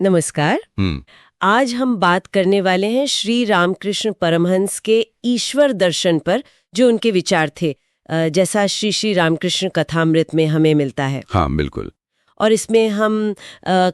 नमस्कार। आज हम बात करने वाले हैं श्री रामकृष्ण परमहंस के ईश्वर दर्शन पर, जो उनके विचार थे, जैसा श्री श्री रामकृष्ण कथामृत में हमें मिलता है। हाँ, बिल्कुल। और इसमें हम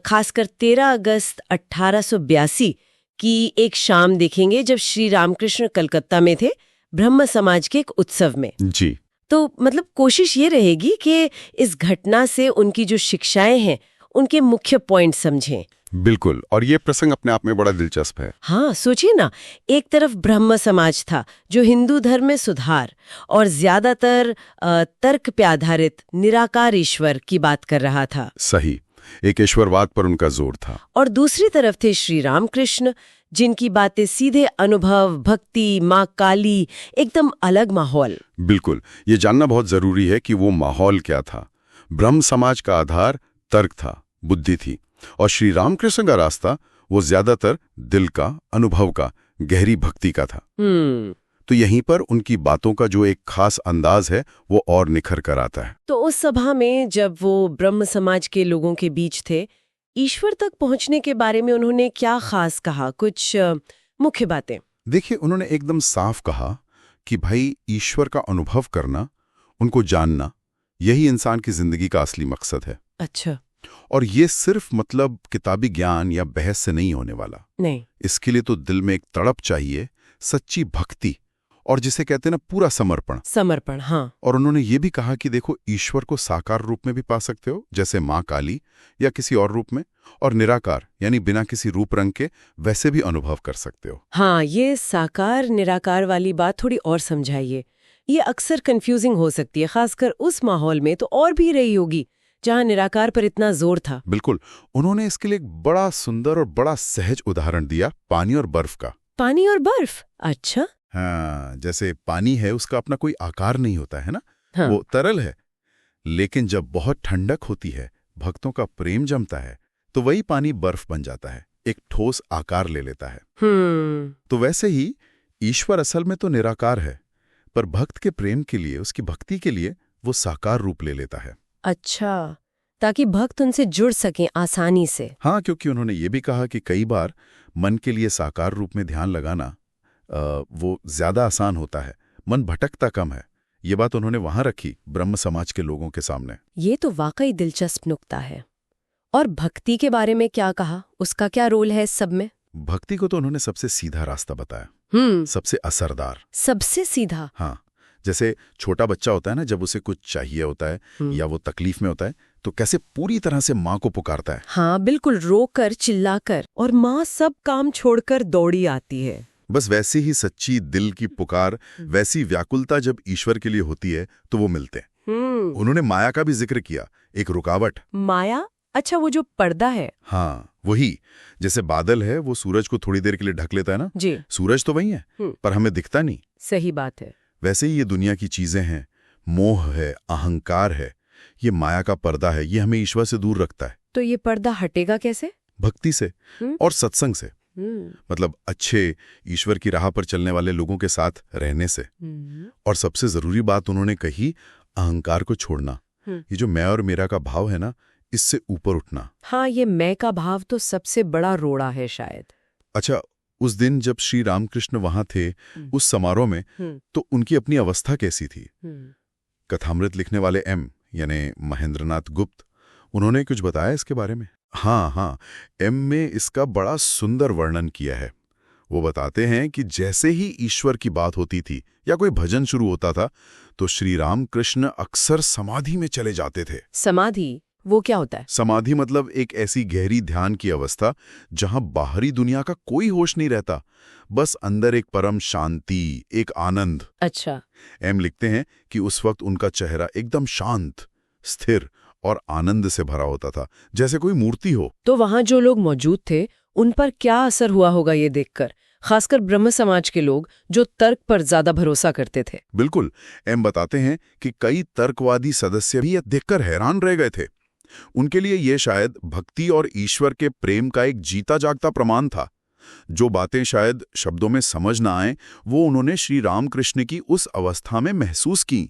खासकर 13 अगस्त 1882 की एक शाम देखेंगे, जब श्री रामकृष्ण कलकत्ता में थे, ब्रह्म समाज के एक उत्सव में। जी। तो मतलब कोशिश ये रहेगी कि इस घटना से उनकी जो शिक्षाएं हैं, उनके मुख्य पॉइंट समझें। बिल्कुल, और ये प्रसंग अपने आप में बड़ा दिलचस्प है। हाँ, सोचिए ना, एक तरफ ब्रह्म समाज था जो हिंदू धर्म में सुधार और ज्यादातर तर्क पे आधारित निराकार ईश्वर की बात कर रहा था। सही, एक ईश्वरवाद पर उनका जोर था। और दूसरी तरफ थे श्री रामकृष्ण, जिनकी बातें सीधे अनुभव, भक्ति, माँ काली, एकदम अलग माहौल। बिल्कुल, ये जानना बहुत जरूरी है कि वो माहौल क्या था। ब्रह्म समाज का आधार तर्क था, बुद्धि थी, और श्री रामकृष्ण का रास्ता वो ज्यादातर दिल का, अनुभव का, गहरी भक्ति का था। तो यहीं पर उनकी बातों का जो एक खास अंदाज है वो और निखर कर आता है। तो उस सभा में जब वो ब्रह्म समाज के लोगों के बीच थे, ईश्वर तक पहुंचने के बारे में उन्होंने क्या खास कहा? कुछ मुख्य बातें। देखिए, उन्होंने एकदम साफ कहा कि भाई, ईश्वर का अनुभव करना, उनको जानना, यही इंसान की जिंदगी का असली मकसद है। अच्छा। और ये सिर्फ मतलब किताबी ज्ञान या बहस से नहीं होने वाला। नहीं। इसके लिए तो दिल में एक तड़प चाहिए, सच्ची भक्ति, और जिसे कहते हैं ना, पूरा समर्पण। हाँ। और उन्होंने ये भी कहा कि देखो, ईश्वर को साकार रूप में भी पा सकते हो, जैसे माँ काली, या किसी और रूप में, और निराकार यानी बिना किसी रूप रंग के, वैसे भी अनुभव कर सकते हो। हाँ, ये साकार निराकार वाली बात थोड़ी और समझाइए। ये अक्सर कंफ्यूजिंग हो सकती है, खासकर उस माहौल में तो और भी रही होगी जहाँ निराकार पर इतना जोर था। बिल्कुल, उन्होंने इसके लिए एक बड़ा सुंदर और बड़ा सहज उदाहरण दिया, पानी और बर्फ का। पानी और बर्फ? अच्छा। हाँ, जैसे पानी है, उसका अपना कोई आकार नहीं होता है ना। हाँ। वो तरल है, लेकिन जब बहुत ठंडक होती है, भक्तों का प्रेम जमता है, तो वही पानी बर्फ बन जाता है, एक ठोस आकार ले लेता है। तो वैसे ही ईश्वर असल में तो निराकार है, पर भक्त के प्रेम के लिए, उसकी भक्ति के लिए वो साकार रूप ले लेता है। अच्छा, ताकि भक्त उनसे जुड़ सकें आसानी से। हाँ, क्योंकि उन्होंने ये भी कहा कि कई बार मन के लिए साकार रूप में ध्यान लगाना वो ज्यादा आसान होता है, मन भटकता कम है। ये बात उन्होंने वहां रखी, ब्रह्म समाज के लोगों के सामने। ये तो वाकई दिलचस्प नुक्ता है। और भक्ति के बारे में क्या कहा? उसका क्या रोल है इस सब में? भक्ति को तो उन्होंने सबसे सीधा रास्ता बताया, सबसे असरदार। सबसे सीधा? हाँ, जैसे छोटा बच्चा होता है ना, जब उसे कुछ चाहिए होता है या वो तकलीफ में होता है, तो कैसे पूरी तरह से माँ को पुकारता है। हाँ, बिल्कुल, रोकर, चिल्लाकर, और माँ सब काम छोड़कर दौड़ी आती है। बस वैसी ही सच्ची दिल की पुकार, वैसी व्याकुलता जब ईश्वर के लिए होती है तो वो मिलते हैं। उन्होंने माया का भी जिक्र किया, एक रुकावट। माया? अच्छा, वो जो पर्दा है। हाँ, वही। जैसे बादल है, वो सूरज को थोड़ी देर के लिए ढक लेता है ना जी। सूरज तो वही है, पर हमें दिखता नहीं। सही बात है। वैसे ही ये दुनिया की चीजें हैं, मोह है, अहंकार है, ये माया का पर्दा है, ये हमें ईश्वर से दूर रखता है। तो ये पर्दा हटेगा कैसे? भक्ति से और सत्संग से। मतलब अच्छे ईश्वर की राह पर चलने वाले लोगों के साथ रहने से। और सबसे जरूरी बात उन्होंने कही, अहंकार को छोड़ना। ये जो मैं और मेरा का भाव है ना, इससे ऊपर उठना। हाँ, ये मैं का भाव तो सबसे बड़ा रोड़ा है शायद। अच्छा, उस दिन जब श्री रामकृष्ण वहां थे, उस समारोह में, तो उनकी अपनी अवस्था कैसी थी? कथामृत लिखने वाले यानी महेंद्रनाथ गुप्त, उन्होंने कुछ बताया इसके बारे में? हाँ, एम में इसका बड़ा सुंदर वर्णन किया है। वो बताते हैं कि जैसे ही ईश्वर की बात होती थी या कोई भजन शुरू होता था, तो श्री रामकृष्ण अक्सर समाधि में चले जाते थे। समाधि? वो क्या होता है? समाधि मतलब एक ऐसी गहरी ध्यान की अवस्था जहां बाहरी दुनिया का कोई होश नहीं रहता, बस अंदर एक परम शांति, एक आनंद। अच्छा। एम लिखते हैं कि उस वक्त उनका चेहरा एकदम शांत, स्थिर और आनंद से भरा होता था, जैसे कोई मूर्ति हो। तो वहां जो लोग मौजूद थे, उन पर क्या असर हुआ होगा ये देखकर, खासकर ब्रह्म समाज के लोग जो तर्क पर ज्यादा भरोसा करते थे? बिल्कुल, एम बताते हैं कि कई तर्कवादी सदस्य भी यह देखकर हैरान रह गए थे। उनके लिए यह शायद भक्ति और ईश्वर के प्रेम का एक जीता जागता प्रमाण था। जो बातें शायद शब्दों में समझ ना आए, वो उन्होंने श्री रामकृष्ण की उस अवस्था में महसूस की।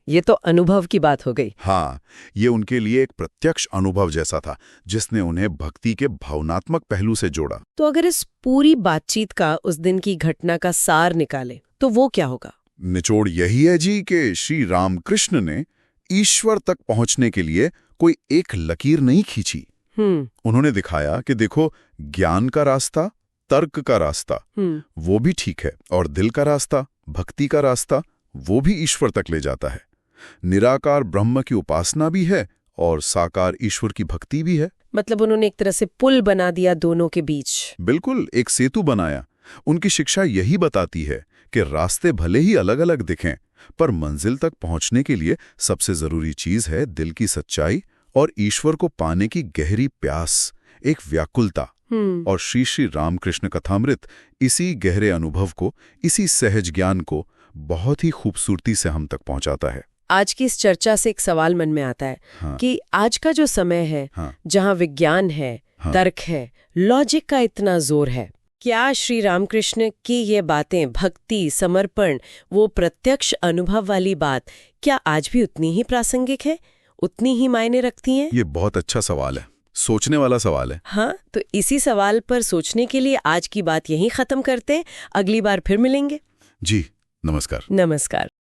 ये तो अनुभव की बात हो गई। हाँ, ये उनके लिए एक प्रत्यक्ष अनुभव जैसा था, जिसने उन्हें भक्ति के भावनात्मक पहलू से जोड़ा। तो अगर इस पूरी बातचीत का उस दिन की घटना का सार निकाले तो वो क्या होगा? निचोड़ यही है जी कि श्री रामकृष्ण ने ईश्वर तक पहुंचने के लिए कोई एक लकीर नहीं खींची। उन्होंने दिखाया कि देखो, ज्ञान का रास्ता, तर्क का रास्ता, वो भी ठीक है, और दिल का रास्ता, भक्ति का रास्ता, वो भी ईश्वर तक ले जाता है। निराकार ब्रह्म की उपासना भी है और साकार ईश्वर की भक्ति भी है। मतलब उन्होंने एक तरह से पुल बना दिया दोनों के बीच। बिल्कुल, एक सेतु बनाया। उनकी शिक्षा यही बताती है कि रास्ते भले ही अलग अलग दिखें, पर मंजिल तक पहुंचने के लिए सबसे जरूरी चीज है दिल की सच्चाई और ईश्वर को पाने की गहरी प्यास, एक व्याकुलता। और श्री श्री रामकृष्ण कथामृत इसी गहरे अनुभव को, इसी सहज ज्ञान को बहुत ही खूबसूरती से हम तक पहुंचाता है। आज की इस चर्चा से एक सवाल मन में आता है कि आज का जो समय है, जहां विज्ञान है, तर्क है, लॉजिक का इतना जोर है, क्या श्री रामकृष्ण की ये बातें, भक्ति, समर्पण, वो प्रत्यक्ष अनुभव वाली बात, क्या आज भी उतनी ही प्रासंगिक है, उतनी ही मायने रखती हैं? ये बहुत अच्छा सवाल है, सोचने वाला सवाल है। हाँ, तो इसी सवाल पर सोचने के लिए आज की बात यहीं खत्म करते हैं। अगली बार फिर मिलेंगे। जी, नमस्कार। नमस्कार।